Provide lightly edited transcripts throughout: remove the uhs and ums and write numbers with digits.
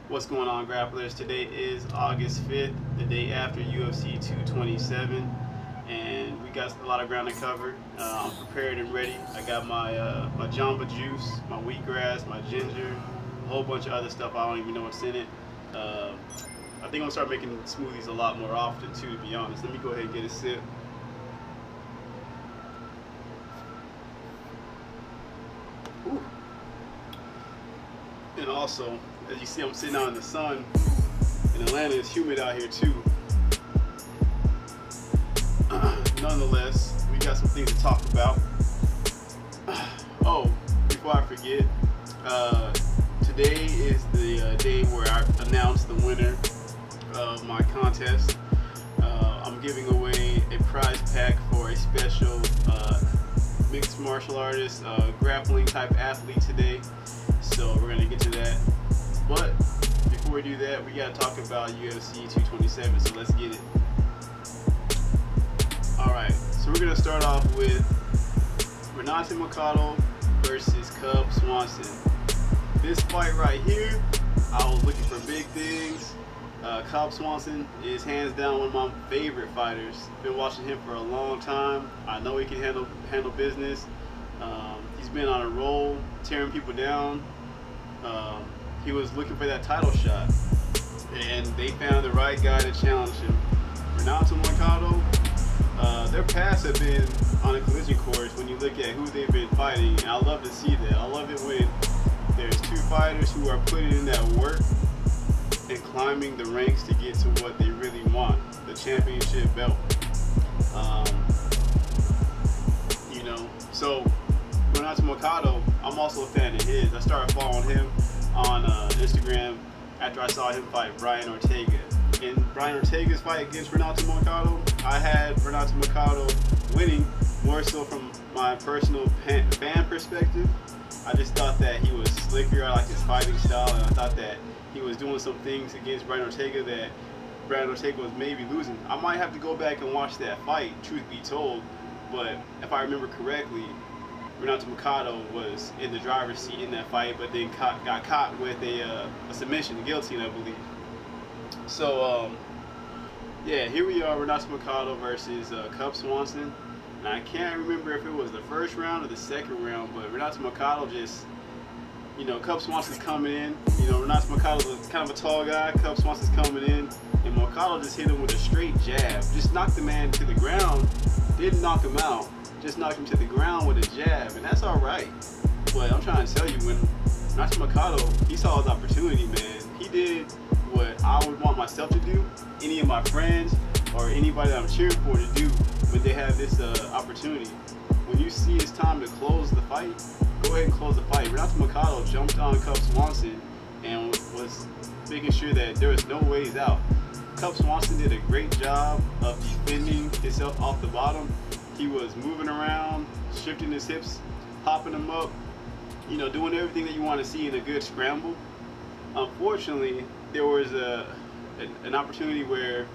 What's going on, grapplers? Today is August 5th, the day after UFC 227, and we got a lot of ground to cover. I'm prepared and ready. I got my jamba juice, my wheatgrass, my ginger, a whole bunch of other stuff. I don't even know what's in it. I think I'm gonna start making smoothies a lot more often too, to be honest. Let me go ahead and get a sip. Ooh. And also, as you see, I'm sitting out in the sun. In Atlanta, it's humid out here too. Nonetheless, we got some things to talk about. Oh, before I forget, today is the day where I announce the winner of my contest. I'm giving away a prize pack for a special mixed martial artist, grappling type athlete today. So we're gonna get to that. But before we do that, we gotta talk about UFC 227. So let's get it. All right. So we're gonna start off with Renato Moicanoo versus Cub Swanson. This fight right here, I was looking for big things. Cub Swanson is hands down one of my favorite fighters. Been watching him for a long time. I know he can handle business. He's been on a roll, tearing people down. He was looking for that title shot, and they found the right guy to challenge him. Renato Moicanoo, their paths have been on a collision course when you look at who they've been fighting, and I love to see that. I love it when there's two fighters who are putting in that work and climbing the ranks to get to what they really want, the championship belt. So Renato Moicanoo, I'm also a fan of his. I started following him on Instagram after I saw him fight Brian Ortega. In Brian Ortega's fight against Renato Moicanoo, I had Renato Moicanoo winning, more so from my personal fan perspective. I just thought that he was slicker. I liked his fighting style, and I thought that he was doing some things against Brian Ortega that Brian Ortega was maybe losing. I might have to go back and watch that fight, truth be told, but if I remember correctly, Renato Moicanoo was in the driver's seat in that fight, but then got caught with a submission, a guillotine, I believe. So, yeah, here we are, Renato Moicanoo versus Cub Swanson. And I can't remember if it was the first round or the second round, but Renato Moicanoo just, Cub Swanson's coming in. Renato Moicanoo is kind of a tall guy. Cub Swanson's coming in, and Moicanoo just hit him with a straight jab. Just knocked the man to the ground. Didn't knock him out. Just knocked him to the ground with a jab, and that's all right. But I'm trying to tell you, when Renato Moicanoo, he saw his opportunity, man. He did what I would want myself to do, any of my friends, or anybody that I'm cheering for to do when they have this opportunity. When you see it's time to close the fight, go ahead and close the fight. Renato Moicanoo jumped on Cub Swanson and was making sure that there was no ways out. Cub Swanson did a great job of defending himself off the bottom. He was moving around, shifting his hips, popping them up, doing everything that you want to see in a good scramble. Unfortunately, there was an opportunity where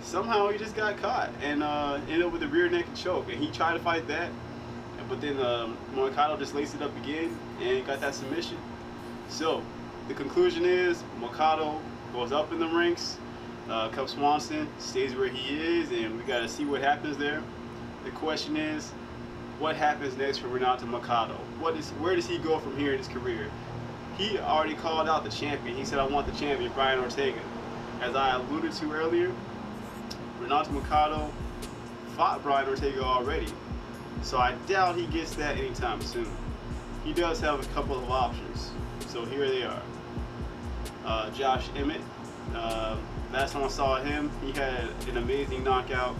somehow he just got caught and ended up with a rear naked choke. And he tried to fight that, but then Moicanoo just laced it up again and got that submission. So the conclusion is Moicanoo goes up in the ranks. Cub Swanson stays where he is, and we got to see what happens there. The question is, what happens next for Renato Moicanoo? Where does he go from here in his career? He already called out the champion. He said, I want the champion, Brian Ortega. As I alluded to earlier, Renato Moicanoo fought Brian Ortega already, so I doubt he gets that anytime soon. He does have a couple of options, so here they are. Josh Emmett. Last time I saw him, he had an amazing knockout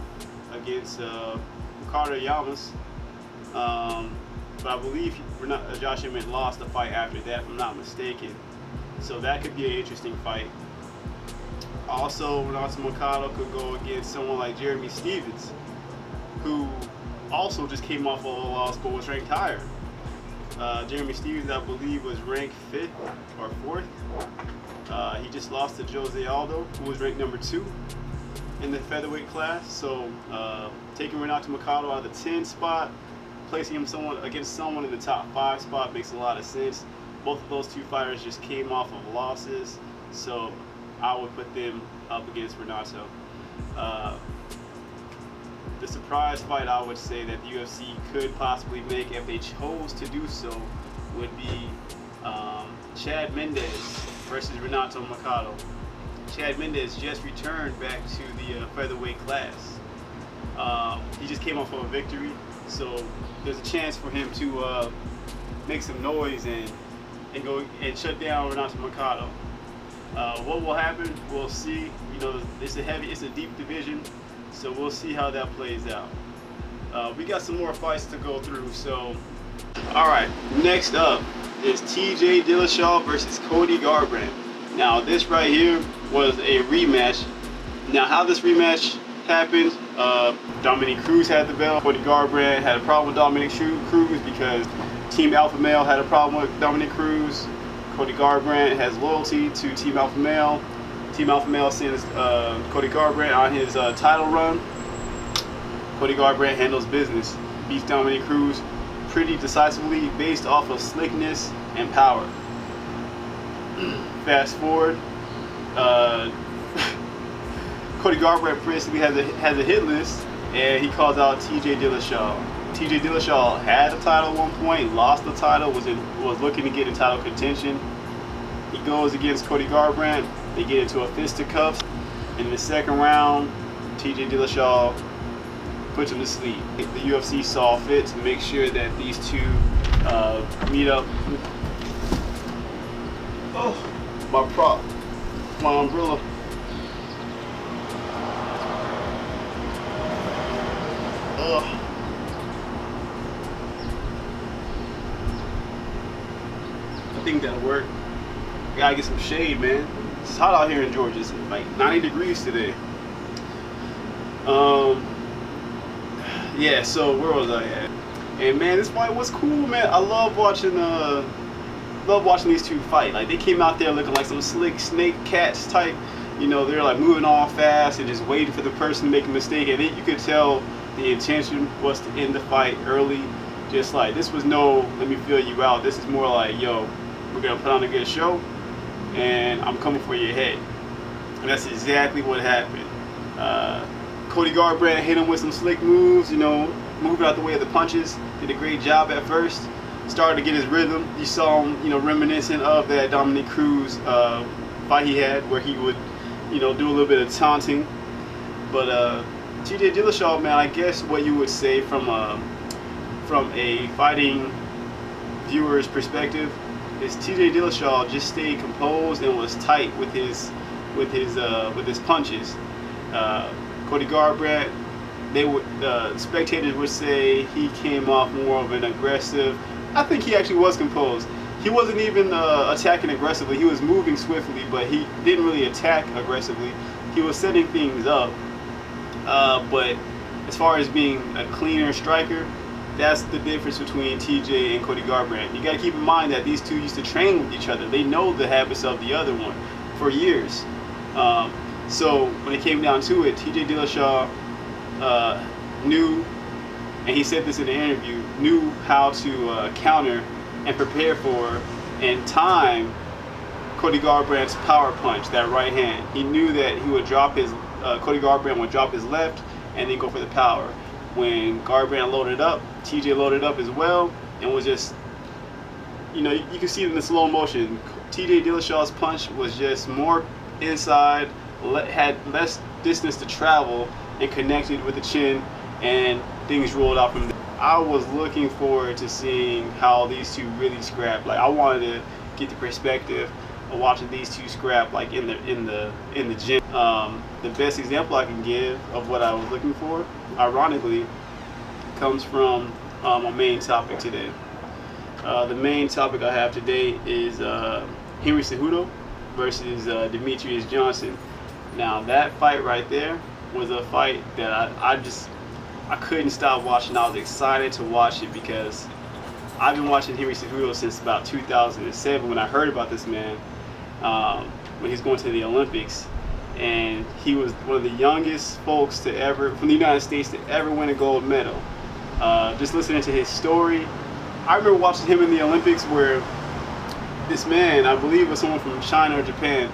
against Carter Yamas, but I believe Josh Emmett lost the fight after that, if I'm not mistaken. So that could be an interesting fight. Also, Renato Moicanoo could go against someone like Jeremy Stephens, who also just came off of a loss but was ranked higher. Jeremy Stephens, I believe, was ranked 5th or 4th. He just lost to Jose Aldo, who was ranked number 2 in the featherweight class. So taking Renato Moicanoo out of the 10 spot, placing him against someone in the top 5 spot makes a lot of sense. Both of those two fighters just came off of losses, so I would put them up against Renato. The surprise fight I would say that the UFC could possibly make if they chose to do so would be Chad Mendes versus Renato Moicanoo. Chad Mendes just returned back to the featherweight class. He just came off of a victory, so there's a chance for him to make some noise and go and shut down Renato Moicanoo. What will happen? We'll see. You know, it's a deep division, so we'll see how that plays out. We got some more fights to go through. So, all right. Next up is TJ Dillashaw versus Cody Garbrandt. Now, this right here was a rematch. Now, how this rematch happened? Dominic Cruz had the belt. Cody Garbrandt had a problem with Dominic Cruz because Team Alpha Male had a problem with Dominic Cruz. Cody Garbrandt has loyalty to Team Alpha Male. Team Alpha Male sends Cody Garbrandt on his title run. Cody Garbrandt handles business, beats Dominic Cruz pretty decisively based off of slickness and power. Fast forward, Cody Garbrandt basically has a hit list, and he calls out TJ Dillashaw. TJ Dillashaw had the title at one point, lost the title, was looking to get in title contention. He goes against Cody Garbrandt. They get into a fisticuffs. In the second round, TJ Dillashaw puts him to sleep. The UFC saw fit to make sure that these two meet up. Oh, my prop, my umbrella. Ugh. I think that'll work. Gotta get some shade, man. It's hot out here in Georgia. It's like 90 degrees today. Yeah, so where was I at? And man, this fight was cool, man. I love watching these two fight. Like, they came out there looking like some slick snake cats type. You know, they're like moving all fast and just waiting for the person to make a mistake. And you could tell the intention was to end the fight early. Just like, this was no, let me feel you out. This is more like, yo, we're gonna put on a good show, and I'm coming for your head. And that's exactly what happened. Cody Garbrandt hit him with some slick moves, you know, moving out the way of the punches. Did a great job at first. Started to get his rhythm. You saw him, you know, reminiscent of that Dominic Cruz fight he had, where he would, you know, do a little bit of taunting. But TJ Dillashaw, man, I guess what you would say from a fighting viewer's perspective is TJ Dillashaw just stayed composed and was tight with his punches. Cody Garbrandt, spectators would say he came off more of an aggressive. I think he actually was composed. He wasn't even attacking aggressively. He was moving swiftly, but he didn't really attack aggressively. He was setting things up. But as far as being a cleaner striker, that's the difference between TJ and Cody Garbrandt. You got to keep in mind that these two used to train with each other. They know the habits of the other one for years. So when it came down to it, TJ Dillashaw knew, and he said this in the interview, knew how to counter and prepare for and time Cody Garbrandt's power punch, that right hand. He knew that he would drop his, Cody Garbrandt would drop his left and then go for the power. When Garbrandt loaded up, TJ loaded up as well, and was just, you know, you can see it in the slow motion. TJ Dillashaw's punch was just more inside, had less distance to travel, and connected with the chin, and things rolled out from there. I was looking forward to seeing how these two really scrap. Like, I wanted to get the perspective of watching these two scrap, like in the gym. The best example I can give of what I was looking for, ironically, comes from my main topic today. The main topic I have today is Henry Cejudo versus Demetrious Johnson. Now, that fight right there was a fight that I couldn't stop watching. I was excited to watch it because I've been watching Henry Cejudo since about 2007 when I heard about this man, when he's going to the Olympics. And he was one of the youngest folks to ever, from the United States, to ever win a gold medal. Just listening to his story, I remember watching him in the Olympics where this man, I believe it was someone from China or Japan,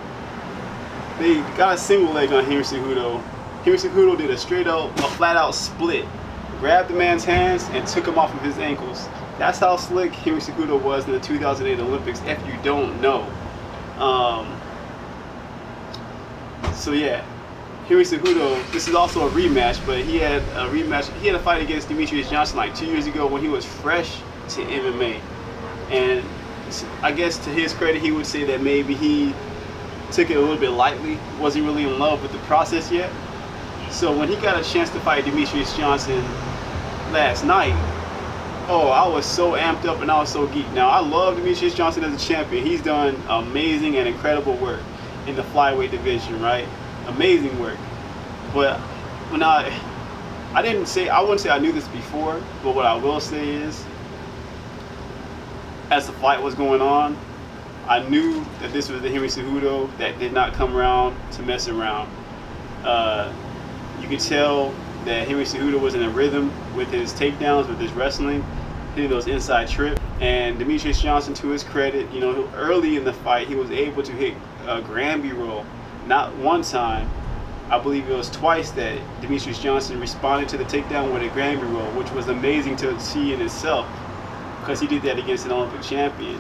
they got a single leg on Henry Cejudo. Henry Cejudo did a flat out split, grabbed the man's hands and took him off of his ankles. That's how slick Henry Cejudo was in the 2008 Olympics, if you don't know. So yeah, Henry Cejudo, this is also a rematch, but he had a fight against Demetrious Johnson like 2 years ago when he was fresh to MMA. And I guess to his credit, he would say that maybe he took it a little bit lightly, wasn't really in love with the process yet. So when he got a chance to fight Demetrious Johnson last night, oh, I was so amped up and I was so geeked. Now, I love Demetrious Johnson as a champion. He's done amazing and incredible work in the flyweight division, right? Amazing work. But when I wouldn't say I knew this before, but what I will say is, as the fight was going on, I knew that this was the Henry Cejudo that did not come around to mess around. You could tell that Henry Cejudo was in a rhythm with his takedowns, with his wrestling, hitting those inside trips. And Demetrious Johnson, to his credit, you know, early in the fight, he was able to hit a Granby roll. Not one time, I believe it was twice that Demetrious Johnson responded to the takedown with a Granby roll, which was amazing to see in itself, because he did that against an Olympic champion.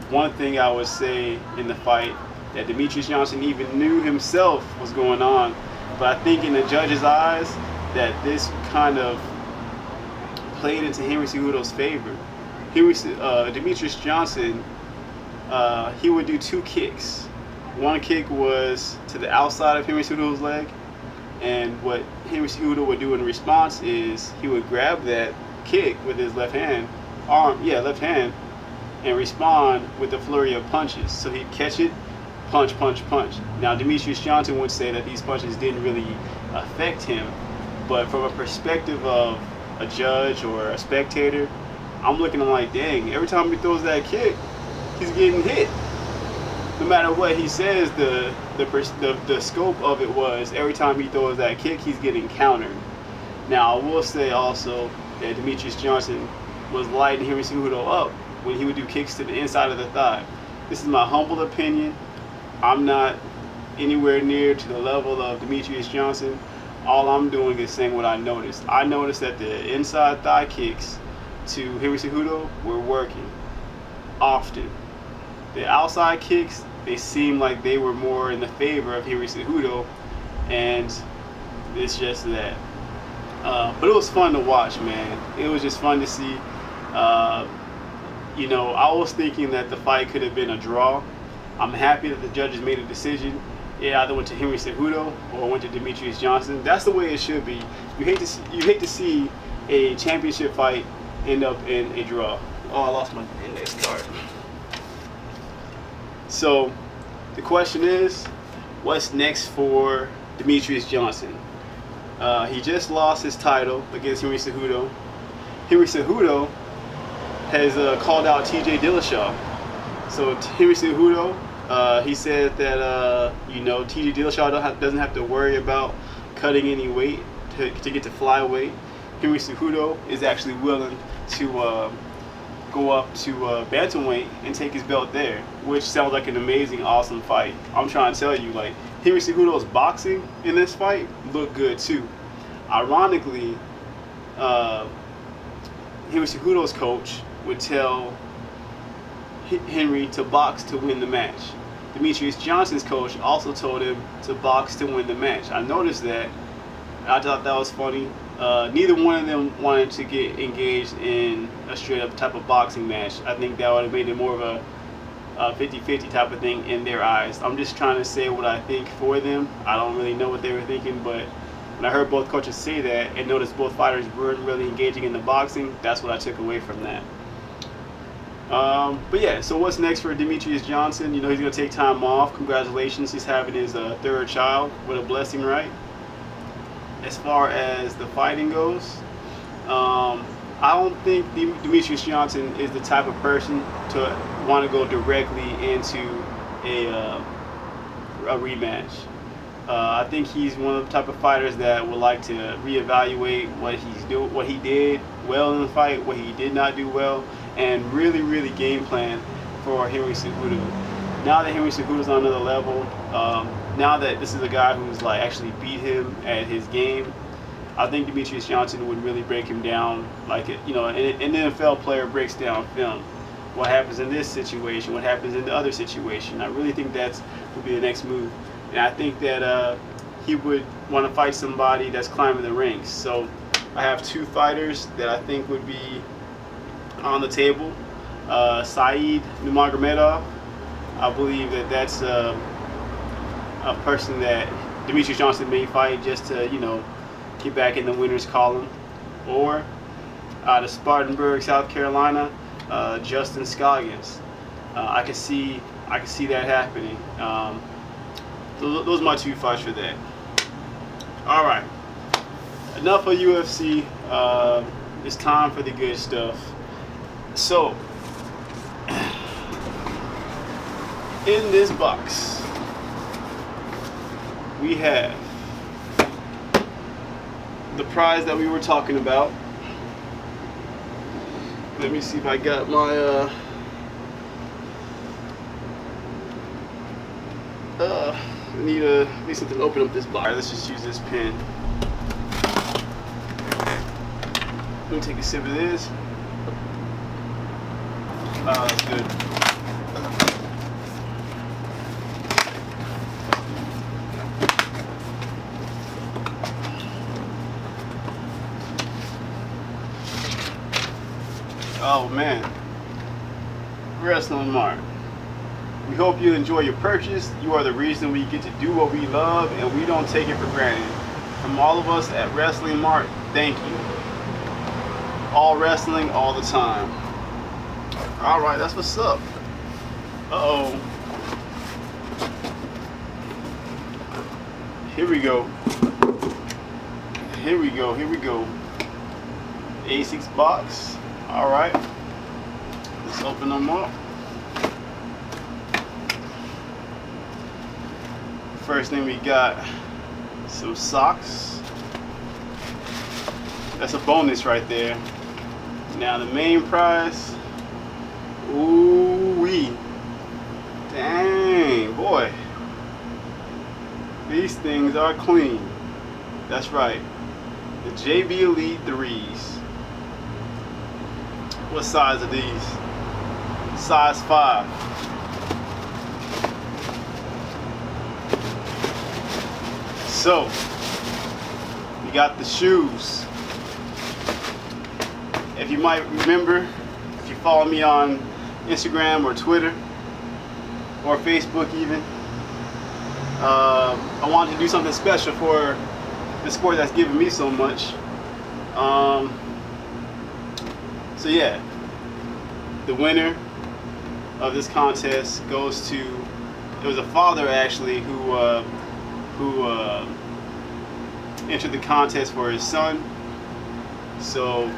One thing I would say in the fight that Demetrious Johnson even knew himself was going on, but I think in the judge's eyes that this kind of played into Henry Cejudo's favor. Demetrious Johnson, he would do two kicks. One kick was to the outside of Henry Cejudo's leg, and what Henry Cejudo would do in response is he would grab that kick with his left hand, and respond with a flurry of punches. So he'd catch it, punch, punch, punch. Now Demetrious Johnson would say that these punches didn't really affect him, but from a perspective of a judge or a spectator, I'm looking at him like, dang, every time he throws that kick, he's getting hit. No matter what he says, the scope of it was every time he throws that kick, he's getting countered. Now I will say also that Demetrious Johnson was lighting Henry Cejudo up when he would do kicks to the inside of the thigh. This is my humble opinion. I'm not anywhere near to the level of Demetrious Johnson. All I'm doing is saying what I noticed. I noticed that the inside thigh kicks to Henry Cejudo were working often. The outside kicks, they seemed like they were more in the favor of Henry Cejudo, and it's just that. But it was fun to watch, man. It was just fun to see. You know, I was thinking that the fight could have been a draw. I'm happy that the judges made a decision. It either went to Henry Cejudo or went to Demetrious Johnson. That's the way it should be. You hate to see a championship fight end up in a draw. Oh, I lost my index card. So the question is, what's next for Demetrious Johnson? He just lost his title against Henry Cejudo. Henry Cejudo has called out TJ Dillashaw. So Henry Cejudo, he said that you know, TJ Dillashaw doesn't have to worry about cutting any weight to get to flyweight. Henry Cejudo is actually willing to go up to bantamweight and take his belt there, which sounds like an amazing, awesome fight. I'm trying to tell you, like, Henry Cejudo's boxing in this fight looked good too. Ironically, Henry Cejudo's coach would tell Henry to box to win the match. Demetrious Johnson's coach also told him to box to win the match. I noticed that. I thought that was funny. Neither one of them wanted to get engaged in a straight up type of boxing match. I think that would have made it more of a 50-50 type of thing in their eyes. I'm just trying to say what I think for them. I don't really know what they were thinking, but when I heard both coaches say that and noticed both fighters weren't really engaging in the boxing, that's what I took away from that. But yeah, so what's next for Demetrious Johnson? You know, he's going to take time off. Congratulations, he's having his third child. What a blessing, right? As far as the fighting goes, I don't think Demetrious Johnson is the type of person to want to go directly into a rematch. I think he's one of the type of fighters that would like to reevaluate what he did well in the fight, what he did not do well, and really game plan for Henry Cejudo. Now that Henry Cejudo's on another level, now that this is a guy who's like actually beat him at his game, I think Demetrious Johnson would really break him down like an NFL player breaks down film. What happens in this situation? What happens in the other situation? I really think that would be the next move, and I think that he would want to fight somebody that's climbing the ranks. So I have two fighters that I think would be on the table. Saeed Nurmagomedov. I believe that that's a person that Demetrious Johnson may fight just to, get back in the winner's column. Or out of Spartanburg, South Carolina, Justin Scoggins. I can see that happening. Those are my two fights for that. All right, enough of UFC. It's time for the good stuff. So, in this box, we have the prize that we were talking about. Let me see if I got my I need something to open up this box. All right, let's just use this pen. Let me take a sip of this. That's good. Oh man, Wrestling Mart. We hope you enjoy your purchase. You are the reason we get to do what we love, and we don't take it for granted. From all of us at Wrestling Mart, thank you. All wrestling, all the time. All right, that's what's up. Uh-oh. Here we go. Here we go. Here we go. A6 box. All right. Let's open them up. First thing we got, some socks. That's a bonus right there. Now the main prize. Ooh-wee. Dang, boy. These things are clean. That's right. The JB Elite 3s. What size are these? Size 5. So, we got the shoes. If you might remember, if you follow me on Instagram or Twitter or Facebook even, I wanted to do something special for the sport that's given me so much. So yeah, the winner of this contest goes to, it was a father actually who entered the contest for his son. So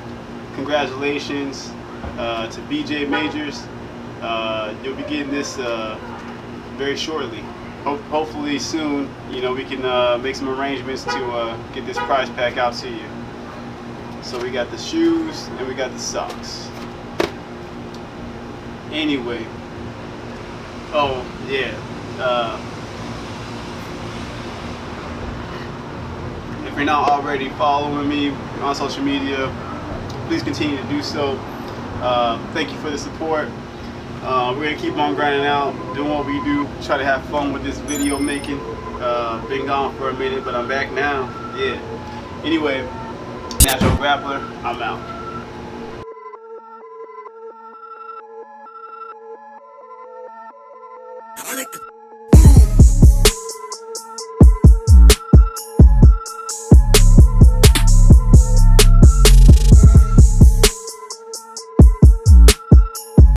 congratulations to BJ Majors. You'll be getting this very shortly. Hopefully soon, we can make some arrangements to get this prize pack out to you. So we got the shoes and we got the socks. Anyway, oh yeah, if you're not already following me on social media, please continue to do so. Thank you for the support. We're gonna keep on grinding out, doing what we do, try to have fun with this video making. Been gone for a minute, but I'm back now. Yeah. Anyway, Natural Grappler, I'm out. I like the